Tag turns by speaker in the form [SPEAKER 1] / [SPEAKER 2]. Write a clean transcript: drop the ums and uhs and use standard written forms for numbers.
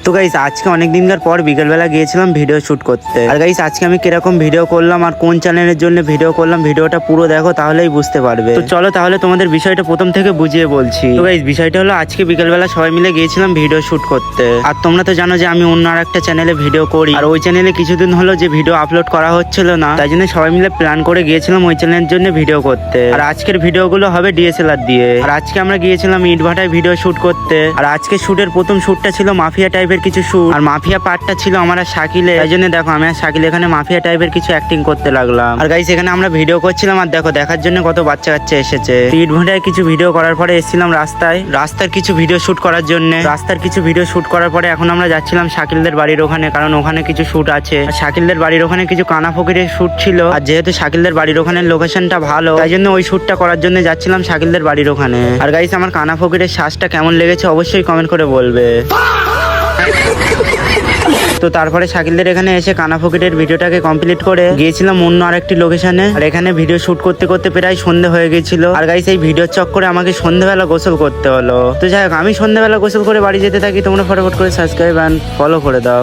[SPEAKER 1] তো গাইস আজকে অনেক দিনকার পর বিকেলবেলা গিয়েছিলাম ভিডিও শুট করতে। আর গাইস আজকে আমি কিরকম ভিডিও করলাম আর কোন চ্যানেলের জন্য ভিডিও করলাম, ভিডিওটা পুরো দেখো তাহলেই বুঝতে পারবে। তো চলো তাহলে তোমাদের বিষয়টা প্রথম থেকে বুঝিয়ে বলছি। তো গাইস বিষয়টা হলো আজকে বিকেলবেলা সবাই মিলে গিয়েছিলাম ভিডিও শুট করতে। আর তোমরা তো জানো যে আমি অন্য আর একটা চ্যানেলে ভিডিও করি, আর ওই চ্যানেলে কিছুদিন হলো যে ভিডিও আপলোড করা হচ্ছিল না, তাই জন্য সবাই মিলে প্ল্যান করে গিয়েছিলাম ওই চ্যানেলের জন্য ভিডিও করতে। আর আজকের ভিডিওগুলো হবে ডিএসএলআর দিয়ে। আর আজকে আমরা গিয়েছিলাম ইটভাটায় ভিডিও শুট করতে। আর আজকে শুটের প্রথম শুটটা ছিল মাফিয়া টাইপের কিছু শুট, আর মাফিয়া পার্টটা ছিল আমার আর শাকিলে। তাই জন্য দেখো আমি আর শাকিল এখানে মাফিয়া টাইপের কিছু অ্যাক্টিং করতে লাগলাম। আর গাইস এখানে আমরা ভিডিও করছিলাম, আর দেখো দেখার জন্য কত বাচ্চা কাচ্চা এসেছে। ইটভাটায় কিছু ভিডিও করার পরে এসেছিলাম রাস্তার কিছু ভিডিও শুট করার জন্য। রাস্তার কিছু ভিডিও শুট করার পরে এখন আমরা যাচ্ছিলাম শাকিলদের বাড়ির ওখানে, কারণ ওখানে কিছু শুট আছে। শাকিলদের বাড়ির ওখানে কিছু কানা ফকিরের শুট ছিল, আর যেহেতু শাকিলদের বাড়ির ওখানে লোকেশনটা ভালো, তাই জন্য ওই শুটটা করার জন্য যাচ্ছিলাম শাকিলদের বাড়ির ওখানে। আর গাইস আমার কানা ফকিরের শ্বাসটা কেমন লেগেছে অবশ্যই কমেন্ট করে বলবে। তো তারপরে শাকিলদের এখানে এসে কানা ফকিরের ভিডিওটাকে কমপ্লিট করে গিয়েছিলাম অন্য আরেকটি লোকেশনে। আর এখানে ভিডিও শুট করতে করতে প্রায় সন্ধ্যে হয়ে গেছিল। আর গাইস এই ভিডিওর চক্করে আমাকে সন্ধ্যাবেলা গোসল করতে হলো। তো যাই হোক আমি সন্ধ্যাবেলা গোসল করে বাড়ি যেতে থাকি। তোমরা ফটাফট করে সাবস্ক্রাইব এন্ড ফলো করে দাও।